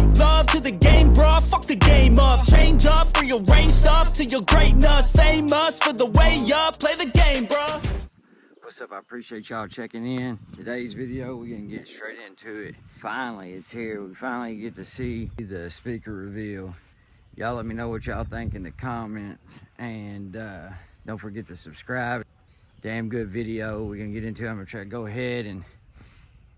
make love to the game, bruh. Fuck the game up. Change up, rearrange stuff to your greatness. Famous for the way up. Play the game, bruh. What's up? I appreciate y'all checking in. Today's video, we're gonna get straight into it. Finally, it's here. We finally get to see the speaker reveal. Y'all let me know what y'all think in the comments, and don't forget to subscribe. Damn good video. We're gonna get into it. I'm gonna try to go ahead and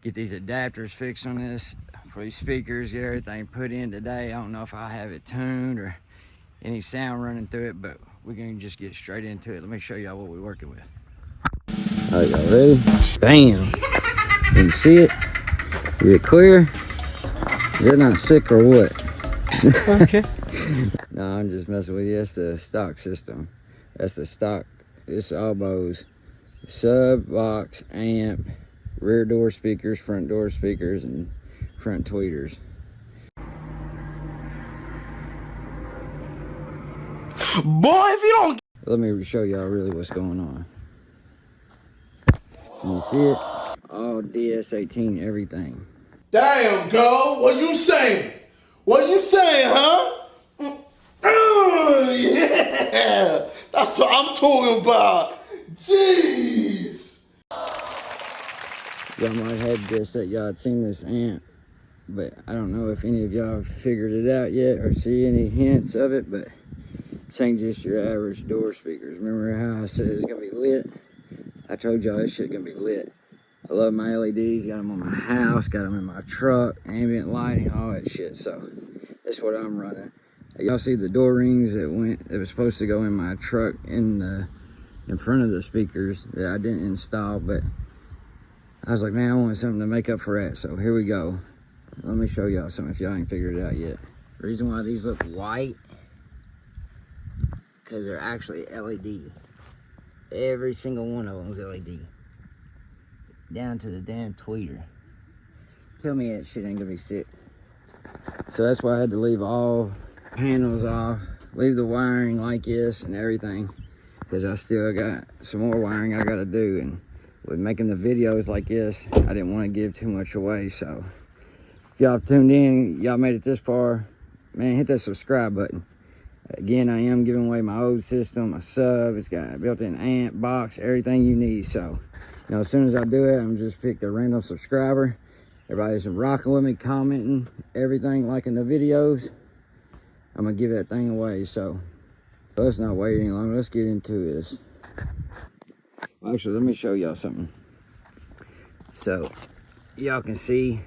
get these adapters fixed on this for these speakers, get everything put in today. I don't know if I have it tuned or any sound running through it, but we're gonna just get straight into it. Let me show y'all what we're working with. All right, y'all ready? Bam! Can you see it? Is it clear? Is it not sick or what? Okay. No, I'm just messing with you. That's the stock system. That's the stock. It's all Bose. Sub, box, amp, rear door speakers, front door speakers, and front tweeters. Boy, if you don't. Let me show y'all really what's going on. Can you see it? All DS18, everything. Damn, girl, what you saying? What you saying, huh? Yeah, that's what I'm talking about. Jeez. Y'all might have guessed that y'all had seen this amp, but I don't know if any of y'all have figured it out yet or see any hints of it, but this ain't just your average door speakers. Remember how I said it's gonna be lit? I told y'all this shit gonna be lit. I love my LEDs, got them on my house, got them in my truck, ambient lighting, all that shit. So that's what I'm running. Y'all see the door rings that was supposed to go in my truck in front of the speakers that I didn't install, but I was like, man, I want something to make up for that. So here we go. Let me show y'all something if y'all ain't figured it out yet. The reason why these look white, because they're actually LED. Every single one of them is LED. Down to the damn tweeter. Tell me that shit ain't gonna be sick. So that's why I had to leave all panels off, leave the wiring like this and everything, because I still got some more wiring I gotta do. And with making the videos like this, I didn't want to give too much away. So if y'all tuned in, y'all made it this far, man, hit that subscribe button. Again, I am giving away my old system, my sub. It's got a built-in amp, box, everything you need. So, you know, as soon as I do it, I'm just pick a random subscriber. Everybody's rocking with me, commenting, everything, liking the videos. I'm gonna give that thing away. So let's not wait any longer. Let's get into this. Actually, let me show y'all something. So y'all can see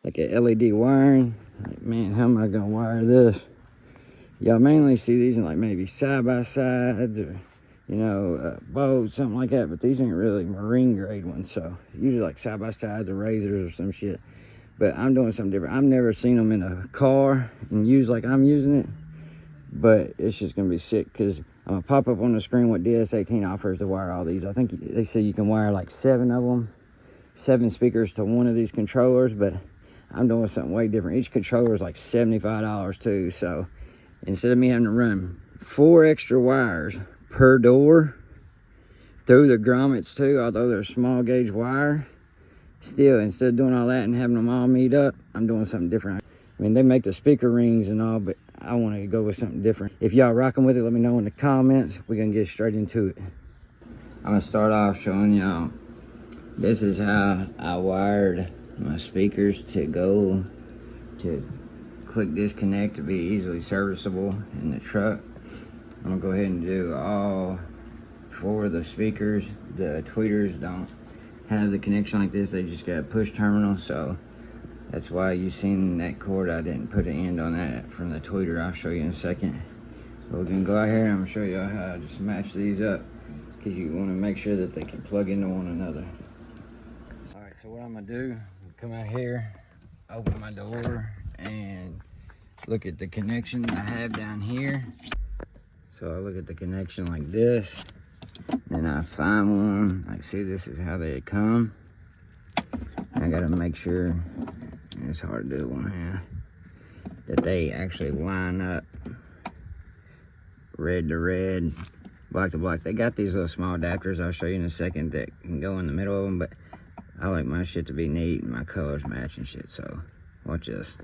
like a LED wiring. Like, man, how am I gonna wire this? Y'all mainly see these in like maybe side-by-sides or, you know, boats, something like that. But these ain't really marine grade ones. So usually like side-by-sides or razors or some shit. But I'm doing something different. I've never seen them in a car and used like I'm using it. But it's just going to be sick because I'm going to pop up on the screen what DS18 offers to wire all these. I think they say you can wire like 7 of them. 7 speakers to one of these controllers. But I'm doing something way different. Each controller is like $75 too. So instead of me having to run 4 extra wires per door through the grommets too, although they're small gauge wire, still, instead of doing all that and having them all meet up, I'm doing something different. I mean, they make the speaker rings and all, but I want to go with something different. If y'all rocking with it, let me know in the comments. We're going to get straight into it. I'm going to start off showing y'all, this is how I wired my speakers to go to quick disconnect to be easily serviceable in the truck. I'm gonna go ahead and do all 4 of the speakers. The tweeters don't have the connection like this, they just got a push terminal, so that's why you seen that cord. I didn't put an end on that from the tweeter. I'll show you in a second. So we're gonna go out here and I'm gonna show you how to just match these up, because you want to make sure that they can plug into one another. All right, so what I'm gonna do, come out here, open my door, and look at the connection I have down here. So I look at the connection like this, then I find one. Like, see, this is how they come. I gotta make sure, it's hard to do one hand, that they actually line up red to red, black to black. They got these little small adapters I'll show you in a second that can go in the middle of them, but I like my shit to be neat and my colors match and shit. So Watch this.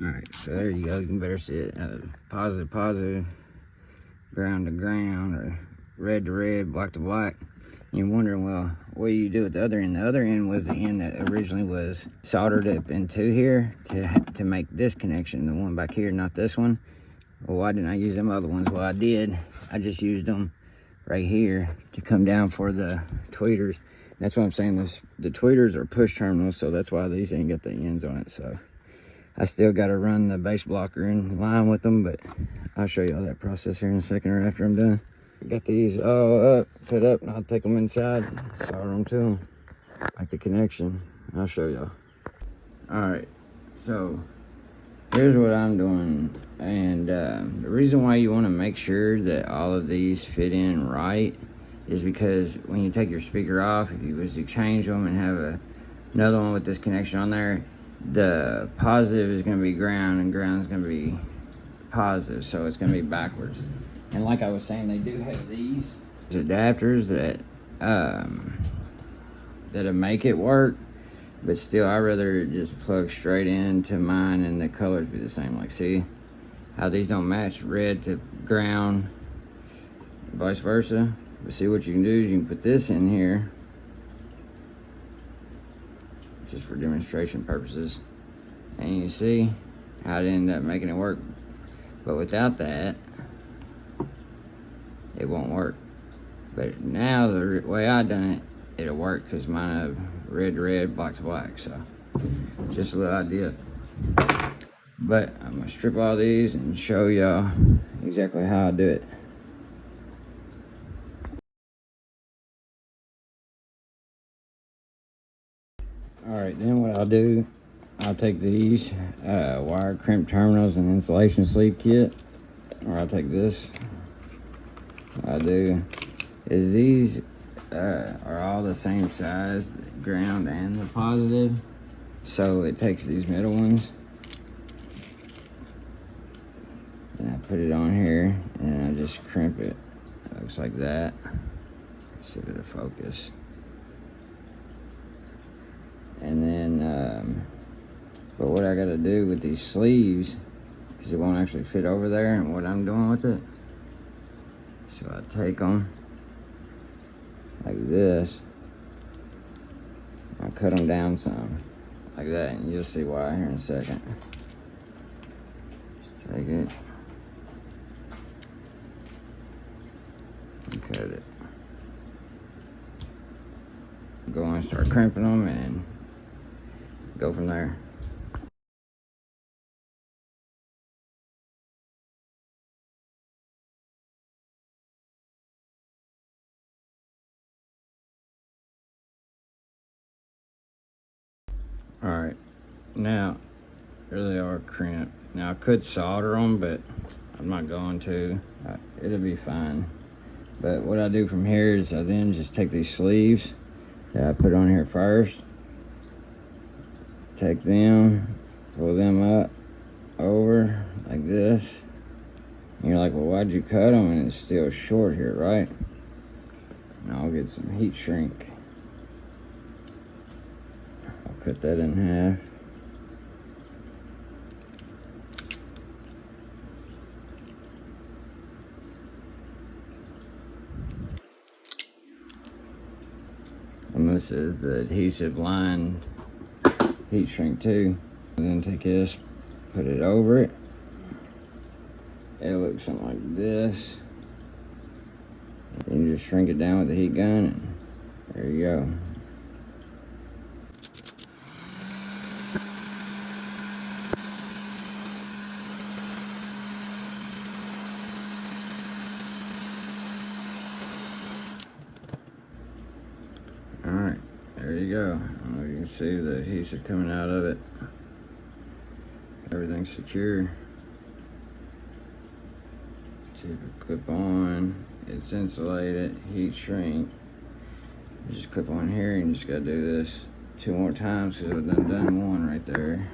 Alright, so there you go. You can better see it. Positive, positive, ground to ground, or red to red, black to black. You're wondering, well, what do you do with the other end? The other end was the end that originally was soldered up into here to make this connection, the one back here, not this one. Well, why didn't I use them other ones? Well, I did. I just used them right here to come down for the tweeters. That's what I'm saying. The tweeters are push terminals, so that's why these ain't got the ends on it. So I still got to run the base blocker in line with them, but I'll show you all that process here in a second or after I'm done. Got these all up, put up, and I'll take them inside, solder them to them, like the connection. I'll show y'all. Alright, so here's what I'm doing, and the reason why you want to make sure that all of these fit in right is because when you take your speaker off, if you was to change them and have another one with this connection on there, the positive is going to be ground and ground is going to be positive, so it's going to be backwards. And like I was saying, they do have these adapters that'll make it work, but still I rather just plug straight into mine and the colors be the same. Like, see how these don't match red to ground, vice versa. But see, what you can do is you can put this in here just for demonstration purposes, and you see how it ended up making it work. But without that, it won't work. But now the way I done it, it'll work, because mine have red to red, black to black. So just a little idea. But I'm gonna strip all these and show y'all exactly how I do it. Alright, then what I'll do, I'll take these wire crimp terminals and insulation sleeve kit, or I'll take this. What I do is these are all the same size, the ground and the positive. So it takes these middle ones and I put it on here and I just crimp it. It looks like that. Let's see if it'll focus. And then, but what I gotta do with these sleeves, because it won't actually fit over there, and what I'm doing with it, so I take them like this, I cut them down some, like that, and you'll see why here in a second. Just take it and cut it. Go and start crimping them and go from there. Alright, now here they are crimped. Now I could solder them, but I'm not going to. It'll be fine. But what I do from here is I then just take these sleeves that I put on here first, take them, pull them up over like this, and you're like, well, why'd you cut them? And it's still short here, right? And I'll get some heat shrink. I'll cut that in half. And this is the adhesive line heat shrink too. And then take this, put it over it. It'll look something like this. And you just shrink it down with the heat gun, and there you go. Alright, there you go. You can see the adhesive coming out of it. Everything's secure. See if it clip on. It's insulated, heat shrink. You just clip on here, and you just gotta do this 2 more times, because I've done one right there.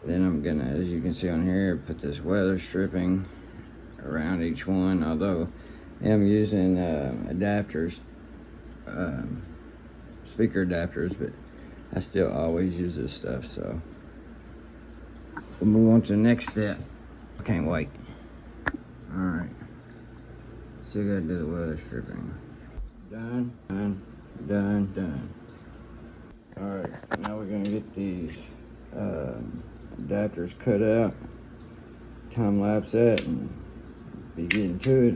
Then I'm gonna, as you can see on here, put this weather stripping around each one, although I'm using adapters, speaker adapters, but I still always use this stuff, so we'll move on to the next step. I can't wait. Alright. Still gotta do the weather stripping. Done, done, done, done. Alright, now we're gonna get these adapters cut out, time lapse that, and be getting to it.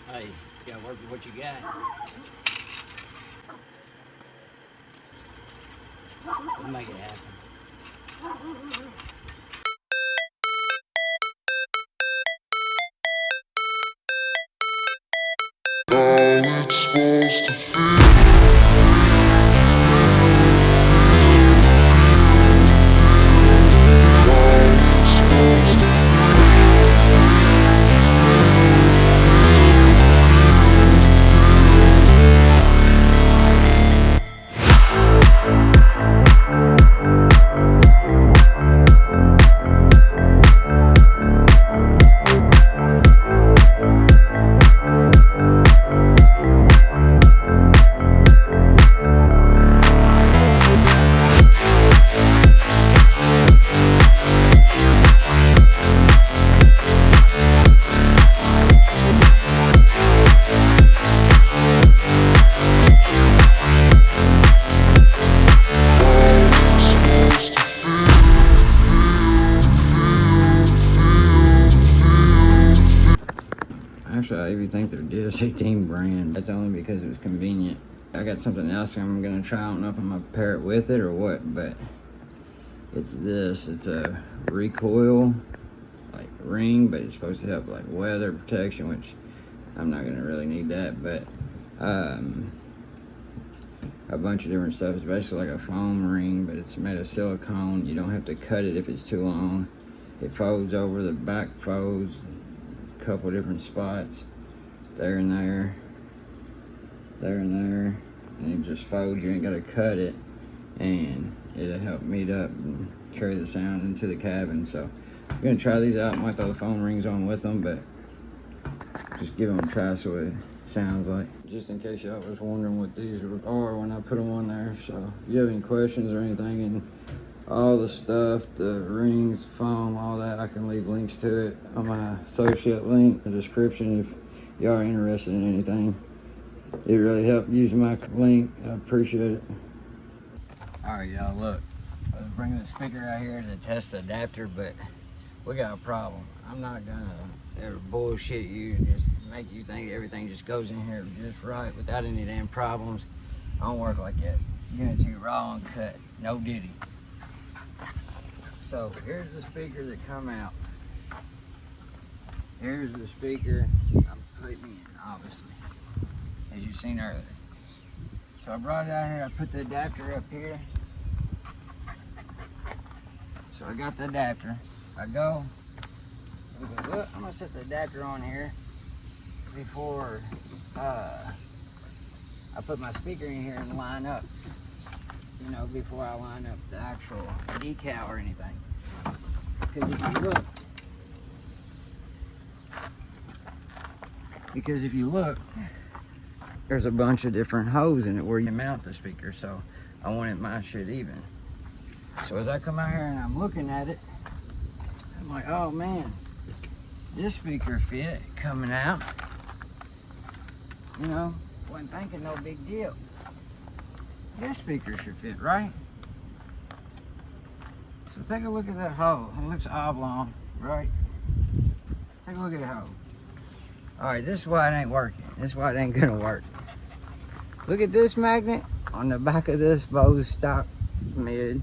Hey, you gotta work with what you got. We'll make it happen. Actually, I even think they're DS18 brand. That's only because it was convenient. I got something else I'm gonna try. I don't know if I'm gonna pair it with it or what, but it's this. It's a recoil like ring, but it's supposed to help like weather protection, which I'm not gonna really need that, but a bunch of different stuff. It's basically like a foam ring, but it's made of silicone. You don't have to cut it if it's too long. It folds over, the back folds a couple different spots, there and there, there and there, and it just folds. You ain't gotta cut it, and it'll help meet up and carry the sound into the cabin. So I'm gonna try these out. Might throw the phone rings on with them, but just give them a try so it sounds like. Just in case y'all was wondering what these are when I put them on there. So if you have any questions or anything, and all the stuff, the rings, foam, all that, I can leave links to it on my associate link in the description if y'all are interested in anything. It really helped using my link. I appreciate it. All right, y'all, look. I was bringing the speaker out here to test the adapter, but we got a problem. I'm not gonna ever bullshit you, just make you think everything just goes in here just right without any damn problems. I don't work like that. Give it to you raw and cut, no diddy. So here's the speaker that come out. Here's the speaker I'm putting in, obviously, as you've seen earlier. So I brought it out here, I put the adapter up here. So I got the adapter. I go, look, I'm gonna set the adapter on here before I put my speaker in here and line up. You know, before I line up the actual decal or anything. Because if you look, there's a bunch of different holes in it where you mount the speaker, so I wanted my shit even. So as I come out here and I'm looking at it, I'm like, oh man, this speaker fit coming out. You know, wasn't thinking no big deal. This speaker should fit, right? So take a look at that hole. It looks oblong, right? Take a look at the hole. All right, this is why it ain't working. This is why it ain't gonna work. Look at this magnet on the back of this Bose stock mid.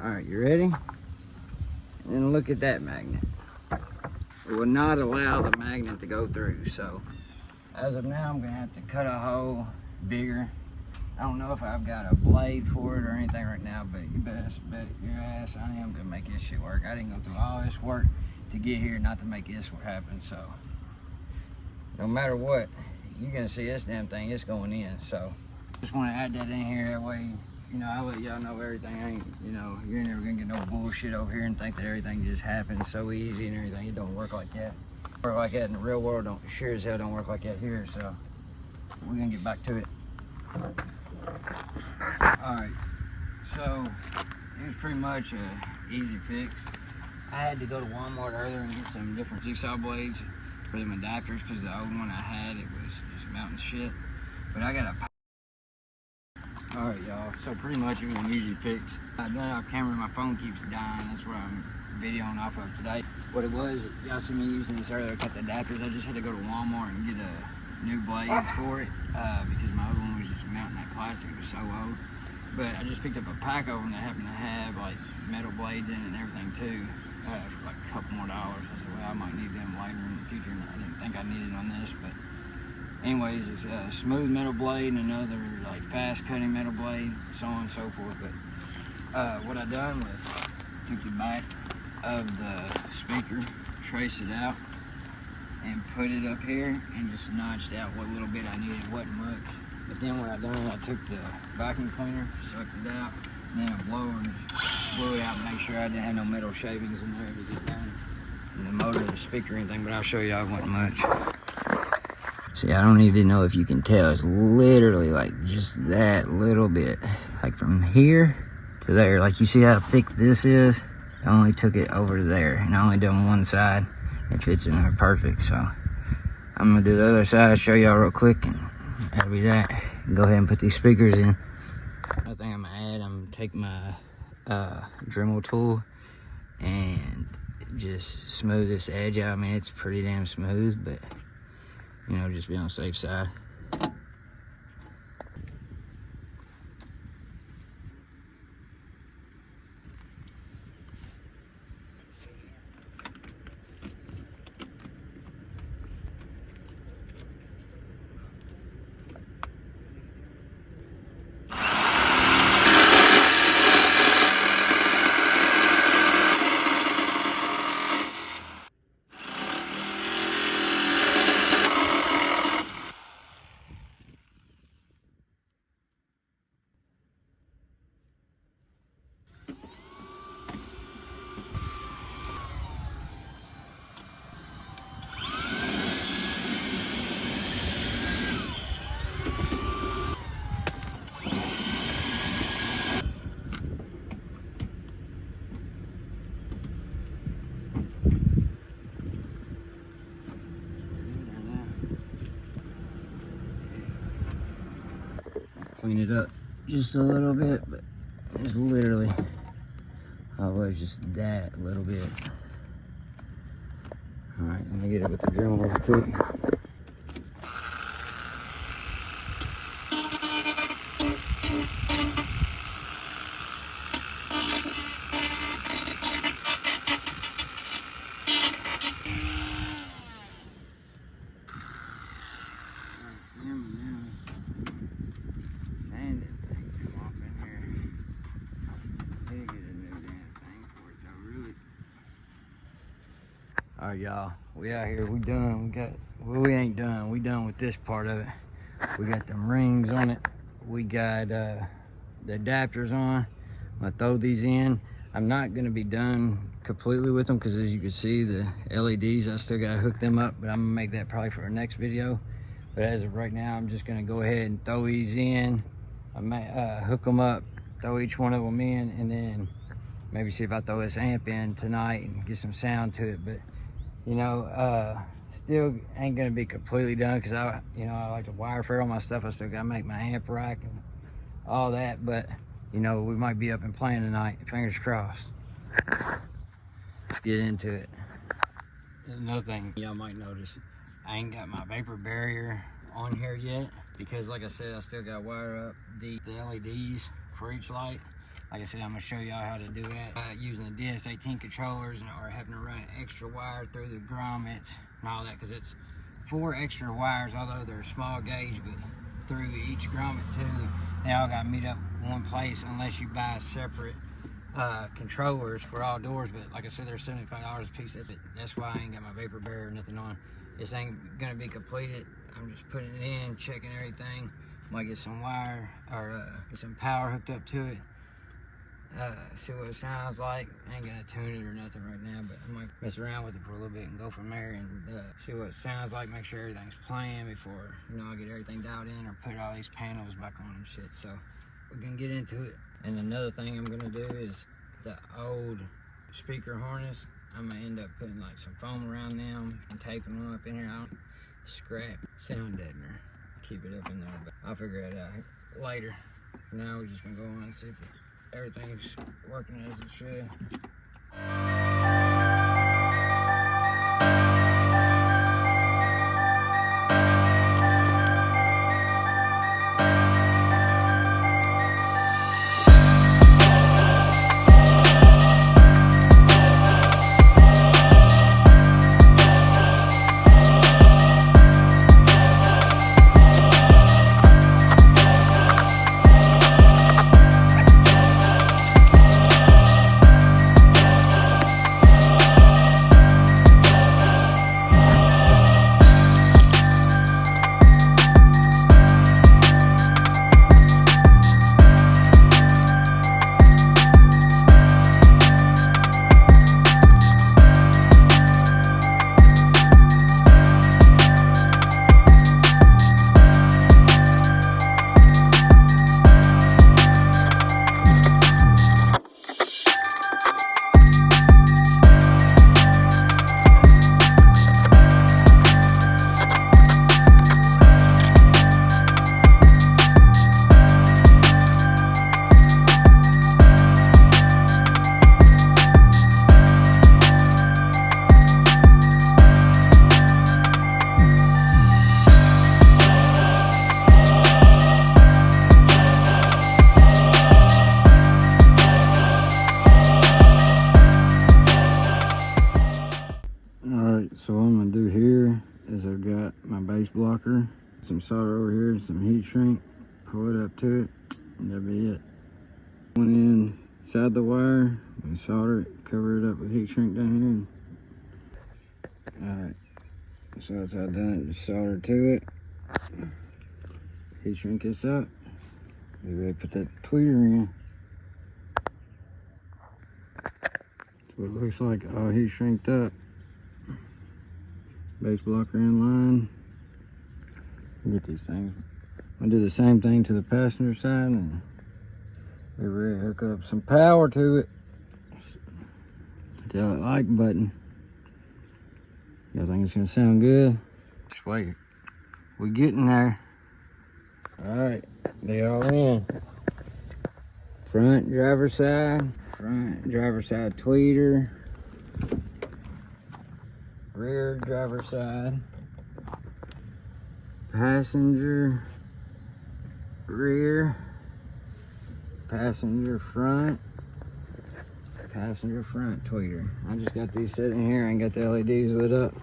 All right, you ready? And then look at that magnet. It will not allow the magnet to go through. So as of now, I'm gonna have to cut a hole bigger. I don't know if I've got a blade for it or anything right now, but you best bet your ass I am gonna make this shit work. I didn't go through all this work to get here not to make this happen. So no matter what, you're gonna see this damn thing, it's going in. So just want to add that in here, that way, you know, I'll let y'all know everything ain't, you know, you're never gonna get no bullshit over here and think that everything just happens so easy and everything. It don't work like that. Work like that in the real world, don't sure as hell don't work like that here. So we're gonna get back to it. Alright, so it was pretty much a easy fix. I had to go to Walmart earlier and get some different jigsaw blades for them adapters because the old one I had, it was just mountain shit. But I got a... Alright y'all, so pretty much it was an easy fix. I done it off camera, my phone keeps dying, that's what I'm videoing off of today. What it was, y'all see me using this earlier, cut the adapters. I just had to go to Walmart and get new blades for it because my other one was just mounting that plastic, it was so old. But I just picked up a pack of them that happened to have like metal blades in it and everything too, for like a couple more dollars. I said, well, I might need them later in the future, and I didn't think I needed on this, but anyways, it's a smooth metal blade and another like fast cutting metal blade, so on and so forth. But what I done was took the back of the speaker, traced it out, and put it up here and just notched out what little bit I needed. It wasn't much. But then what I done, I took the vacuum cleaner, sucked it out, and then a blower and blew it out and make sure I didn't have no metal shavings in there to get down in the motor or the speaker or anything, but I'll show you, it wasn't much. See, I don't even know if you can tell, it's literally like just that little bit. Like from here to there, like you see how thick this is? I only took it over to there, and I only done one side. It fits in there perfect, so I'm gonna do the other side, show y'all real quick, and that'll be that. Go ahead and put these speakers in. Another thing I'm gonna add, I'm gonna take my Dremel tool and just smooth this edge out. I mean, it's pretty damn smooth, but you know, just be on the safe side. Clean it up just a little bit, but it's literally, just that little bit. All right, let me get it with the Dremel real quick. All right, y'all, we out here, we done. We ain't done, we done with this part of it. We got them rings on it. We got the adapters on. I'm gonna throw these in. I'm not gonna be done completely with them because as you can see, the LEDs, I still gotta hook them up, but I'm gonna make that probably for our next video. But as of right now, I'm just gonna go ahead and throw these in. I may hook them up, throw each one of them in, and then maybe see if I throw this amp in tonight and get some sound to it. But you know, still ain't gonna be completely done because I like to wire for all my stuff. I still gotta make my amp rack and all that, but you know, we might be up and playing tonight. Fingers crossed. Let's get into it. Another thing y'all might notice, I ain't got my vapor barrier on here yet because, like I said, I still gotta wire up the LEDs for each light. Like I said, I'm gonna show y'all how to do that using the DS18 controllers or having to run extra wire through the grommets and all that, because it's 4 extra wires, although they're small gauge, but through each grommet too. They all gotta meet up in one place unless you buy separate controllers for all doors. But like I said, they're $75 a piece. That's it. That's why I ain't got my vapor barrier or nothing on. This ain't gonna be completed. I'm just putting it in, checking everything. Might get some wire or get some power hooked up to it. see what it sounds like. I ain't gonna tune it or nothing right now, but I might mess around with it for a little bit and go from there and see what it sounds like, make sure everything's playing before, you know, I get everything dialed in or put all these panels back on and shit. So we're gonna get into it. And another thing I'm gonna do is the old speaker harness, I'm gonna end up putting like some foam around them and taping them up in here. I don't scrap sound deadener, keep it up in there, but I'll figure it out later. For now, we're just gonna go on and see if everything's working as it should. So what I'm gonna do here is I've got my base blocker, some solder over here, some heat shrink, pull it up to it, and that'll be it. Went inside the wire, we solder it, cover it up with heat shrink down here. Alright, so that's how I done it, just solder to it, heat shrink this up, be ready to put that tweeter in. That's what it looks like, all heat shrinked up. Base blocker in line. Get these things. I do the same thing to the passenger side and be ready to hook up some power to it. Hit that like button. Y'all think it's gonna sound good? Just wait. We're getting there. Alright, they all in. Front driver side tweeter. Rear driver side, passenger rear, passenger front tweeter. I just got these sitting here. I ain't got the LEDs lit up,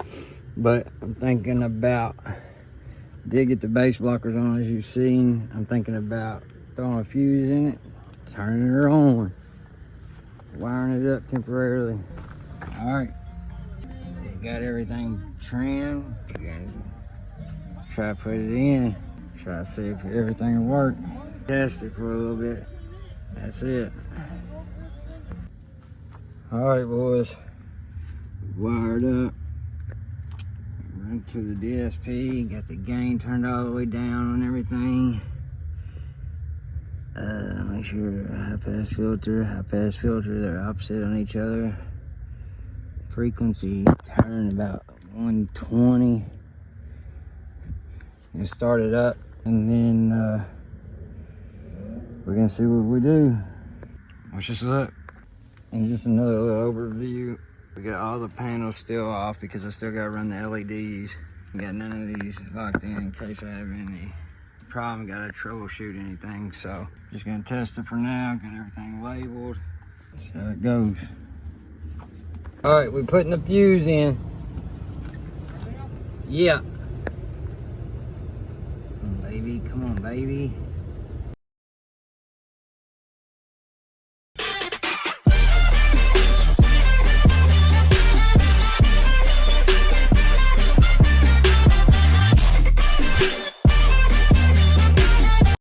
but I'm thinking about, did get the base blockers on as you've seen. I'm thinking about throwing a fuse in it, turning her on, wiring it up temporarily. All right. Got everything trimmed. Try to put it in. Try to see if everything will work. Test it for a little bit. That's it. Alright boys. Wired up. Run to the DSP. Got the gain turned all the way down on everything. Make sure high pass filter, they're opposite on each other. Frequency turn about 120 and start it up, and then we're gonna see what we do. Let's just look. And just another little overview. We got all the panels still off because I still gotta run the LEDs. Got none of these locked in case I have any problem, gotta troubleshoot anything. So just gonna test it for now. Got everything labeled. That's how it goes. All right, we're putting the fuse in. Yeah. Come on, baby. Come on, baby.